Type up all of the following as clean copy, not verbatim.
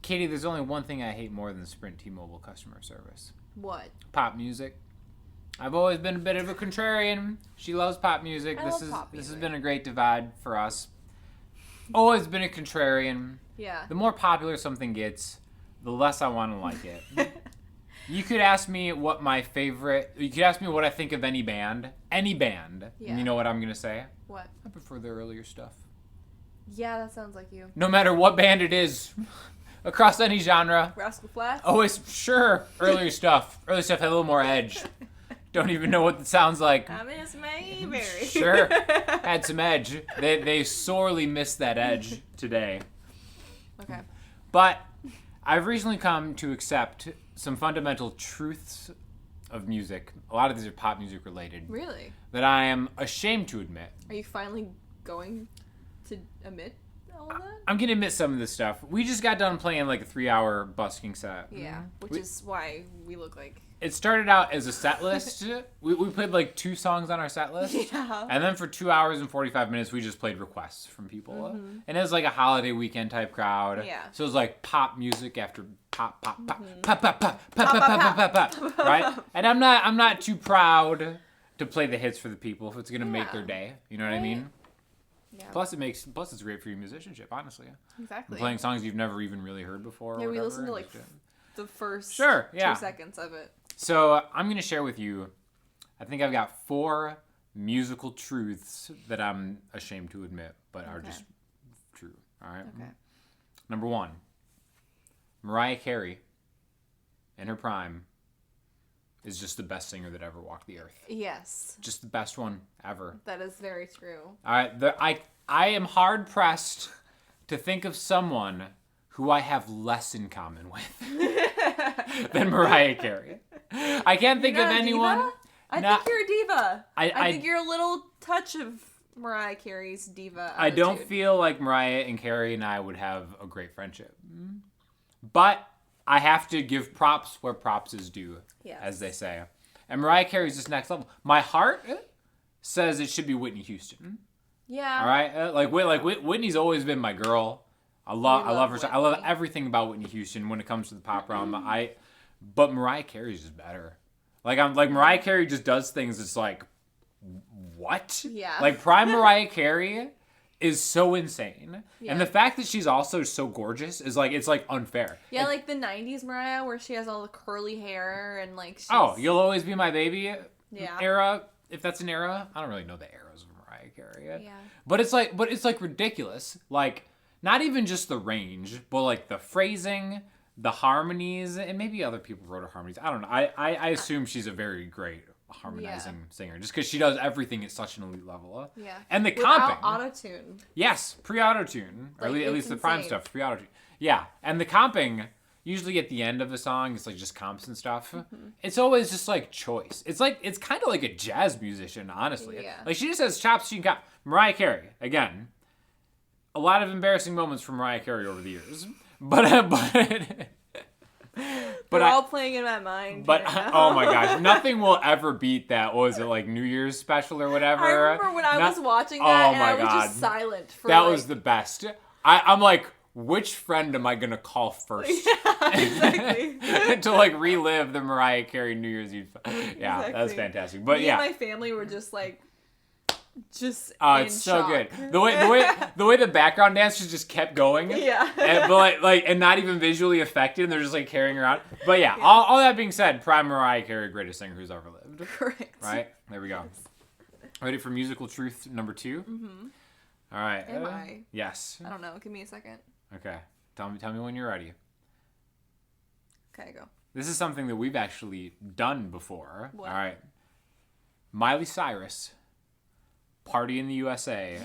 Katie, there's only one thing I hate more than Sprint T-Mobile customer service. What? Pop music. I've always been a bit of a contrarian. She loves pop music. This has been a great divide for us. Always been a contrarian. Yeah. The more popular something gets, the less I want to like it. You could ask me what my favorite... You could ask me what I think of any band. Any band. Yeah. And you know what I'm going to say? What? I prefer the earlier stuff. Yeah, that sounds like you. No matter what band it is. Across any genre. Rascal Flatts? Always, sure. Earlier stuff. Earlier stuff had a little more edge. Don't even know what it sounds like. I miss Mayberry. Sure. Had some edge. They sorely missed that edge today. Okay. But I've recently come to accept some fundamental truths of music. A lot of these are pop music related. Really? That I am ashamed to admit. Are you finally going to admit all of that? I'm going to admit some of this stuff. We just got done playing like a 3-hour busking set. Yeah, which is why we look like... It started out as a set list. we played like 2 songs on our set list. Yeah. And then for 2 hours and 45 minutes, we just played requests from people. Mm-hmm. And it was like a holiday weekend type crowd. Yeah. So it was like pop music after pop, pop, pop, pop, pop, pop, pop, pop, pop, pop, right? And I'm not too proud to play the hits for the people if it's going to make their day. You know what I mean? Yeah. Plus it's great for your musicianship, honestly. Exactly. And playing songs you've never even really heard before. Yeah, we listened to like the first 2 seconds of it. So I'm going to share with you, I think I've got 4 musical truths that I'm ashamed to admit, but are just true. All right? Okay. Number 1, Mariah Carey, in her prime, is just the best singer that ever walked the earth. Yes. Just the best one ever. That is very true. All right. I am hard-pressed to think of someone who I have less in common with than Mariah Carey. I can't think of anyone. Diva? I think you're a diva. I think you're a little touch of Mariah Carey's diva attitude. I don't feel like Mariah and Carey and I would have a great friendship. But I have to give props where props is due, as they say. And Mariah Carey's just next level. My heart says it should be Whitney Houston. Yeah. All right? Whitney's always been my girl. I love her. Whitney. I love everything about Whitney Houston when it comes to the pop realm. But Mariah Carey's just better. Mariah Carey just does things that's like, what? Yeah. Like prime Mariah Carey is so insane. Yeah. And the fact that she's also so gorgeous is like, it's like unfair. Yeah, like the 90s Mariah where she has all the curly hair and like she's... Oh, You'll Always Be My Baby era, if that's an era. I don't really know the eras of Mariah Carey. Yeah. But it's like ridiculous. Like, not even just the range, but like the phrasing, the harmonies, and maybe other people wrote her harmonies. I don't know. I assume she's a very great harmonizing singer just because she does everything at such an elite level. Yeah. And the comping. Without auto-tune. Yes, pre-auto-tune. Or at least the prime stuff, pre-auto-tune. Yeah. And the comping, usually at the end of a song, it's like just comps and stuff. Mm-hmm. It's always just like choice. It's kind of like a jazz musician, honestly. Yeah. Like she just has chops she can comp. Mariah Carey, again. A lot of embarrassing moments from Mariah Carey over the years. But they're all playing in my mind. But oh my gosh, nothing will ever beat that. What was it, like New Year's special or whatever? I remember when I was watching that and I was just silent for that was the best. I'm like, which friend am I gonna call first? Yeah, exactly. To like relive the Mariah Carey New Year's Eve. Yeah, exactly. That was fantastic. But Me and my family were just like. It's so good. The way the background dancers just kept going. Yeah. And not even visually affected. And they're just like carrying her out. But yeah. All that being said, prime Mariah Carey, greatest singer who's ever lived. Correct. Right? There we go. Ready for musical truth number 2? Mm-hmm. All right. Am I? Yes. I don't know. Give me a second. Okay. Tell me when you're ready. Okay, go. This is something that we've actually done before. What? All right. Miley Cyrus. Party in the USA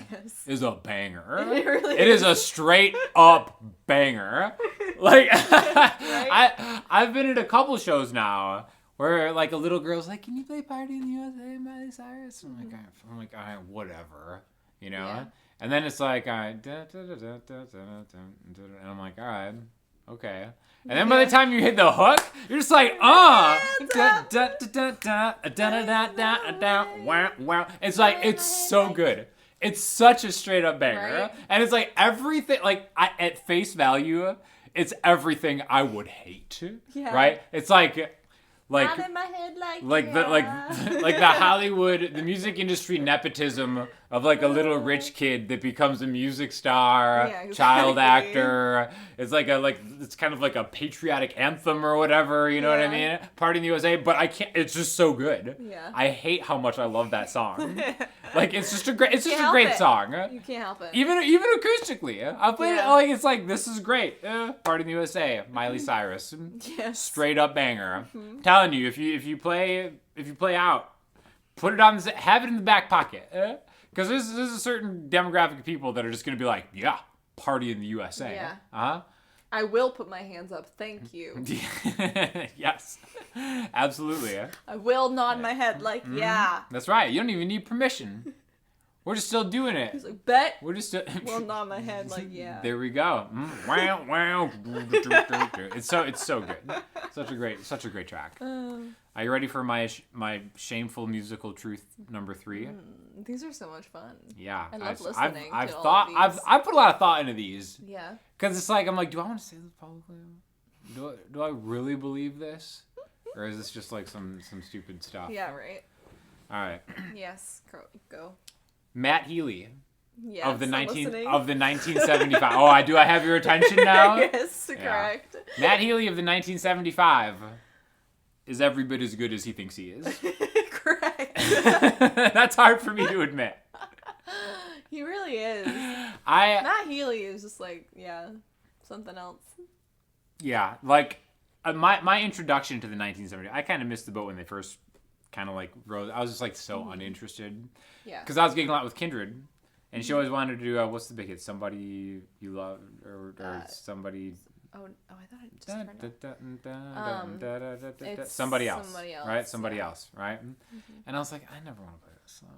is a banger. It really is a straight up banger. Like right? I've been at a couple shows now where like a little girl's like, "Can you play Party in the USA, Miley Cyrus?" I'm like, all right, whatever, you know. Yeah. And then it's like, and I'm like, all right, okay. And then by the time you hit the hook, you're just like, It's like, it's so good. It's such a straight up banger. Right? And it's like everything, like at face value, it's everything I would hate. Yeah. Right? It's like not in my head the Hollywood, the music industry nepotism of like a little rich kid that becomes a music star, child actor. It's it's kind of like a patriotic anthem or whatever, you know what I mean? Party in the USA, but I can't, it's just so good. Yeah. I hate how much I love that song. Like it's just a great song. You can't help it. Even acoustically. I'll play it like it's like this is great. Party in the USA, Miley Cyrus. Yes. Straight up banger. I'm telling you, if you play out, put it on have it in the back pocket. Because there's a certain demographic of people that are just gonna be like, yeah, party in the USA. Yeah. Uh-huh. I will put my hands up. Thank you. Yes. Absolutely. I will nod my head like, yeah. That's right. You don't even need permission. We're just still doing it. He's like, bet. We're just still... will nod my head like, yeah. There we go. Wow, wow. It's so good. Such a great track. Are you ready for my shameful musical truth number 3? These are so much fun. Yeah. I love listening I've to thought all of these. I've put a lot of thought into these. Yeah. Because it's like, I'm like, do I want to say this publicly? Do I really believe this? Or is this just like some stupid stuff? Yeah, right. All right. Yes, go. Matt Healy. Yes, of the I'm listening. 1975. Oh, I have your attention now? Yes, correct. Matt Healy of the 1975 is every bit as good as he thinks he is. Correct. That's hard for me to admit. He really is. Matt Healy is just like, something else. Yeah, like my introduction to the 1970s, I kind of missed the boat when they first kind of like rose. I was just like so uninterested. Yeah. Because I was getting a lot with Kindred, and she always wanted to do what's the big hit? Somebody You Love or somebody. Oh, I thought it just somebody else, right? Somebody else, right? And I was like, I never want to play this song.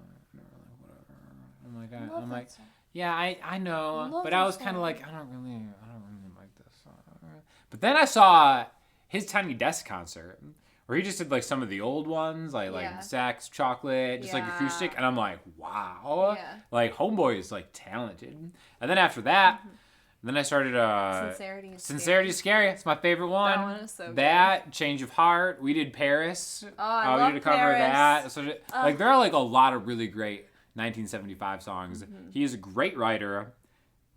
I'm like, yeah, I know, but I was kind of like, I don't really like this song. But then I saw his Tiny Desk concert, where he just did like some of the old ones, like Sax, Chocolate, just like acoustic, and I'm like, wow, like Homeboy is like talented. And then after that, then I started Sincerity is Scary. It's my favorite one. That one is so good. That Change of Heart. We did Paris. Oh, I love we did a cover Paris. of that. So like there are like a lot of really great 1975 songs. He is a great writer,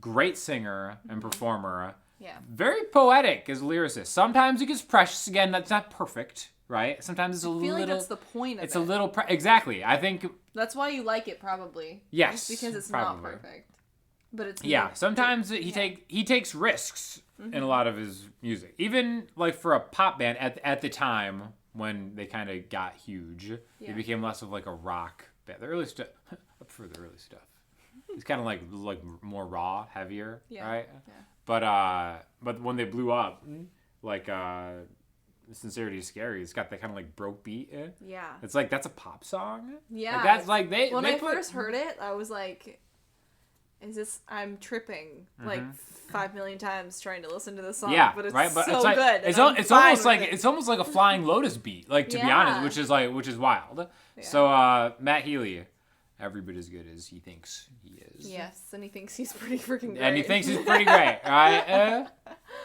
great singer and performer. Yeah. Very poetic as a lyricist. Sometimes it gets precious. Again, that's not perfect, right? Sometimes it's a little. I feel like that's the point of it. It's a little exactly. I think that's why you like it, probably. Yes, just because it's probably. not perfect. But it's sometimes he takes risks in a lot of his music. Even like for a pop band at the time when they kind of got huge, it became less of like a rock band. The early stuff, I prefer the early stuff. It's kind of like more raw, heavier, right? Yeah. But when they blew up, like Sincerity is Scary, it's got that kind of like broke beat. Yeah. It's like that's a pop song. Yeah. Like, that's like when I first heard it, I was like, I'm tripping like 5 million times trying to listen to this song, but it's so good. It's almost like a Flying Lotus beat, like to be honest, which is wild. Yeah. So Matt Healy, every bit as good as he thinks he is. Yes, and he thinks he's pretty freaking great. And he thinks he's pretty great, right?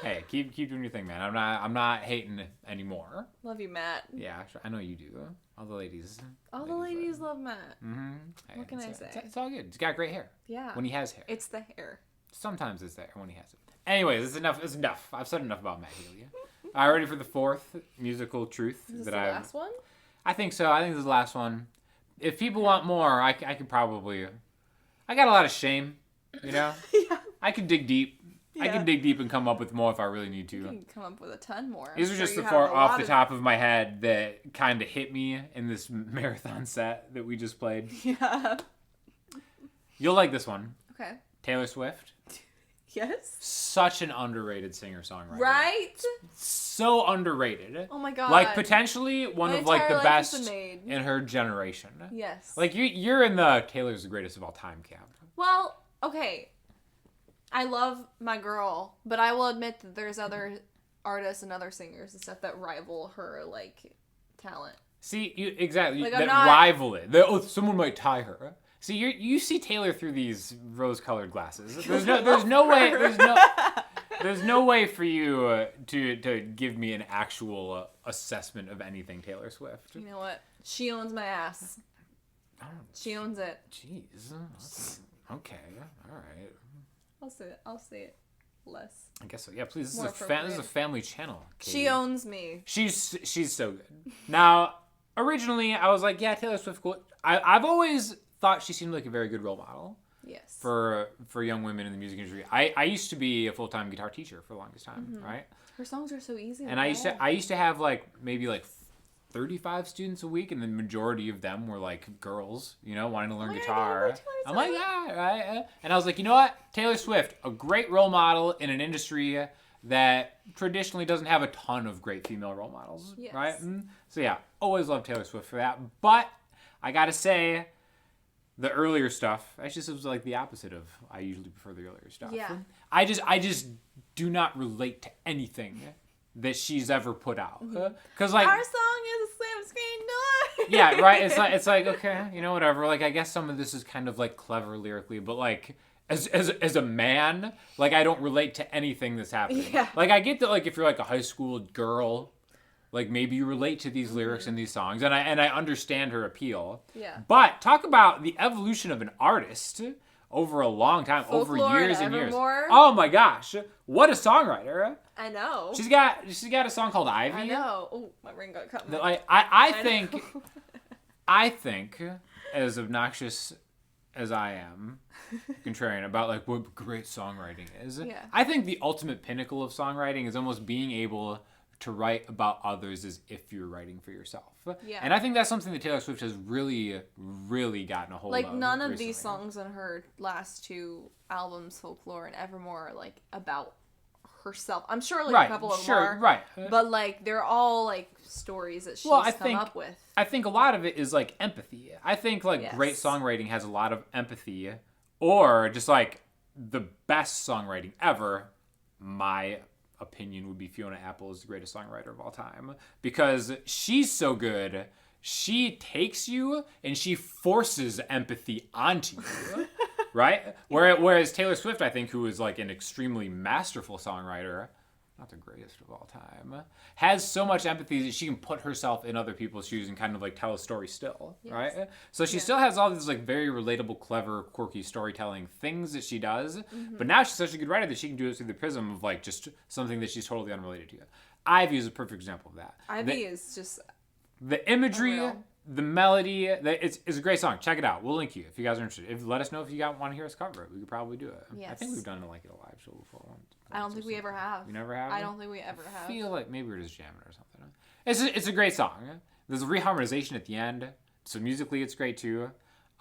Hey, keep doing your thing, man. I'm not hating anymore. Love you, Matt. Yeah, I know you do. All the ladies. All the ladies love Matt. Hey, what can I say? It's all good. He's got great hair. Yeah. When he has hair. It's the hair. Sometimes it's there when he has it. Anyways, it's enough. I've said enough about Matt Healy. All right, ready for the fourth musical truth? Is this the last one? I think so. I think this is the last one. If people want more, I could probably... I got a lot of shame, you know? Yeah. I could dig deep. Yeah. I can dig deep and come up with more if I really need to. You can come up with a ton more. These are just the four off the top of my head that kind of hit me in this marathon set that we just played. Yeah. You'll like this one. Okay. Taylor Swift. Yes. Such an underrated singer-songwriter. Right? So underrated. Oh my god. Like potentially one of like the best in her generation. Yes. Like you're in the Taylor's the greatest of all time camp. Well, okay. I love my girl, but I will admit that there's other artists and other singers and stuff that rival her like talent. See, exactly like, that rival it. Someone might tie her. See, you see Taylor through these rose-colored glasses. There's no way. there's no way for you to give me an actual assessment of anything Taylor Swift. You know what? She owns my ass. Oh, She owns it. jeez. Okay. All right. I'll say it less. I guess so. Yeah, please. This More is this is a appropriate. family channel. Katie. She owns me. She's so good. Now, originally, I was like, yeah, Taylor Swift, cool. I've always thought she seemed like a very good role model Yes. for young women in the music industry. I used to be a full-time guitar teacher for the longest time, right? Her songs are so easy. And I used to have like maybe like 35 students a week, and the majority of them were like girls, wanting to learn guitar. I'm like, yeah, right. And I was like, you know what? Taylor Swift, a great role model in an industry that traditionally doesn't have a ton of great female role models, Yes. right? So yeah, always loved Taylor Swift for that. But I gotta say, the earlier stuff, it was like the opposite of I usually prefer the earlier stuff. Yeah. I just do not relate to anything that she's ever put out. Cause like Our song is a slam screen door. yeah, right. It's like okay, whatever. Like I guess some of this is kind of like clever lyrically, but like as a man, like I don't relate to anything that's happening. Yeah. Like I get that like if you're like a high school girl, like maybe you relate to these lyrics in these songs, and I understand her appeal. Yeah. But talk about the evolution of an artist over a long time, over Folklore years and and years. Evermore. Oh my gosh, what a songwriter! I know. She's got a song called Ivy. I know. Oh, my ring got cut. That, like, I I think know. I think, as obnoxious as I am, contrarian about like what great songwriting is. Yeah. I think the ultimate pinnacle of songwriting is almost being able to write about others as if you're writing for yourself. Yeah. And I think that's something that Taylor Swift has really, really gotten a hold of. Like none of recently. these songs on her last two albums, Folklore and Evermore, are like about herself. I'm sure like Right, a couple of them sure, are, right. but like they're all like stories that she's Well, I come think- up with. I think a lot of it is like empathy. I think like Yes. great songwriting has a lot of empathy, or just like the best songwriting ever. My opinion would be Fiona Apple is the greatest songwriter of all time because she's so good. She takes you and she forces empathy onto you, right? Whereas Taylor Swift, I think, who is like an extremely masterful songwriter, not the greatest of all time, has so much empathy that she can put herself in other people's shoes and kind of like tell a story still, right? So she still has all these like very relatable, clever, quirky storytelling things that she does, but now she's such a good writer that she can do it through the prism of like just something that she's totally unrelated to. Ivy is a perfect example of that. Ivy is just The imagery, unreal. the melody, it's a great song. Check it out. We'll link you if you guys are interested. Let us know if you want to hear us cover it. We could probably do it. I Yes. think we've done like a live show before. I don't think we ever have. You never have? I don't think we ever have. I feel like maybe we're just jamming or something. It's a great song. There's a reharmonization at the end, so musically it's great too.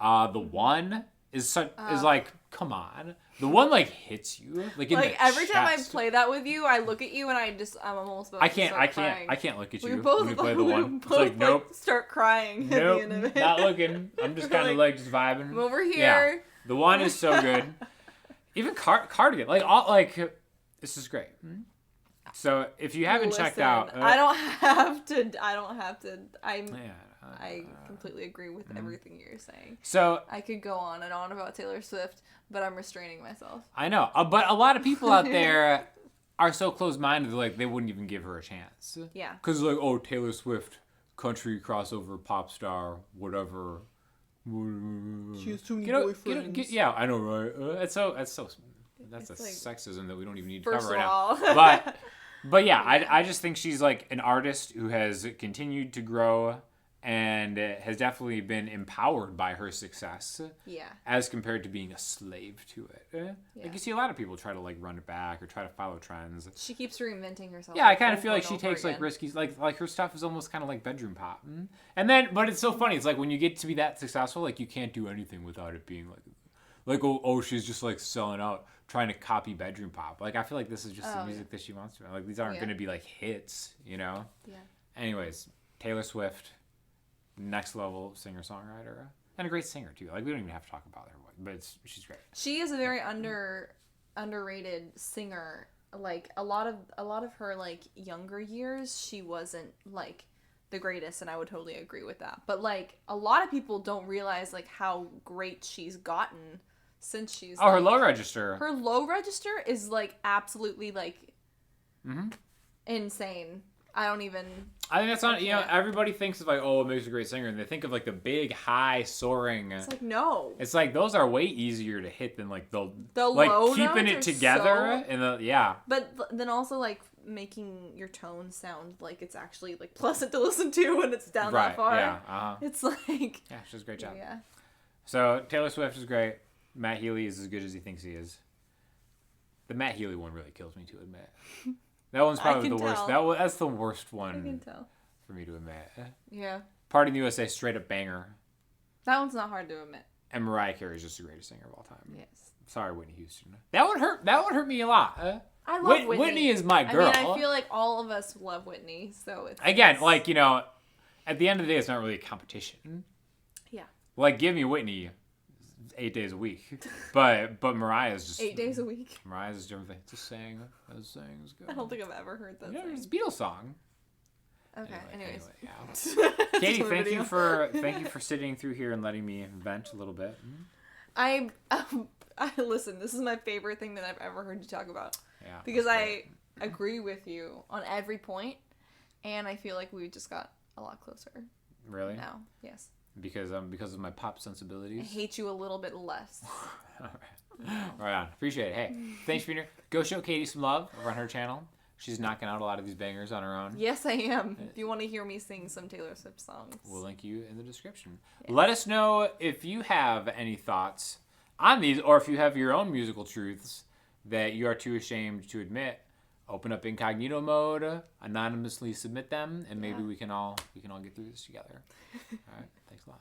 The one is like, come on. The one like hits you like in Like the every time I chest. play that with you, I look at you and I'm almost about to start crying. I can't look at We you both when you play the we one. It's both, like nope, start crying at nope, the end of it. not looking. I'm just kind of like just vibing. I'm over here. Yeah, the one is so good. Even Cardigan, like all like, this is great. So if you haven't checked out, I don't have to. I completely agree with everything you're saying. So I could go on and on about Taylor Swift, but I'm restraining myself. I know, but a lot of people out there are so close-minded, like they wouldn't even give her a chance. Yeah. Because like, oh, Taylor Swift, country crossover pop star, whatever. She has too many boyfriends. Yeah, I know, right? That's a It's like, sexism that we don't even need to first cover of right all. now. But yeah, I just think she's like an artist who has continued to grow and has definitely been empowered by her success. Yeah. As compared to being a slave to it. Yeah. Like you see a lot of people try to like run it back or try to follow trends. She keeps reinventing herself. Yeah, I kind of feel over like she and over takes like again. risky, like her stuff is almost kind of like bedroom pop. And then, but it's so funny. It's like when you get to be that successful, like you can't do anything without it being like oh she's just like selling out, trying to copy bedroom pop. Like I feel like this is just the music that she wants to. Like these aren't going to be like hits, you know. Yeah. Anyways, Taylor Swift, next level singer songwriter and a great singer too. Like we don't even have to talk about her, but she's great. She is a very underrated singer. Like a lot of her like younger years, she wasn't like the greatest, and I would totally agree with that. But like a lot of people don't realize like how great she's gotten since she's her low register. Her low register is like absolutely like Mm-hmm. insane. I think that's not, everybody thinks of like, oh, what makes a great singer, and they think of like the big, high, soaring. It's like, no. It's like, those are way easier to hit than like the like low keeping it notes together and But then also like making your tone sound like it's actually like pleasant to listen to when it's down that far. Yeah, It's like, yeah, she does a great job. Yeah. So Taylor Swift is great. Matt Healy is as good as he thinks he is. The Matt Healy one really kills me to admit. That one's probably the worst. That's the worst one. I can tell. For me to admit. Yeah. Party in the USA, straight up banger. That one's not hard to admit. And Mariah Carey is just the greatest singer of all time. Yes. Sorry, Whitney Houston. That would hurt me a lot. I love Whitney. Whitney is my girl. I mean, I feel like all of us love Whitney, so it's... Again, like, at the end of the day, it's not really a competition. Yeah. Like, give me Whitney 8 days a week. But Mariah's just... 8 days a week? Mariah's just different thing. It's a saying. That saying is good. I don't think I've ever heard that saying. It's a Beatles song. Okay, anyways. Yeah. Katie, thank you for sitting through here and letting me vent a little bit. I listen, this is my favorite thing that I've ever heard you talk about. Yeah. Because I agree with you on every point, and I feel like we just got a lot closer. Really? Now, yes. Because of my pop sensibilities. I hate you a little bit less. All right. Right on. Appreciate it. Hey, thanks for being here. Go show Katie some love over on her channel. She's knocking out a lot of these bangers on her own. Yes, I am. If you want to hear me sing some Taylor Swift songs. We'll link you in the description. Yeah. Let us know if you have any thoughts on these, or if you have your own musical truths that you are too ashamed to admit. Open up incognito mode, anonymously submit them, and maybe we can all get through this together. All right. Thanks a lot.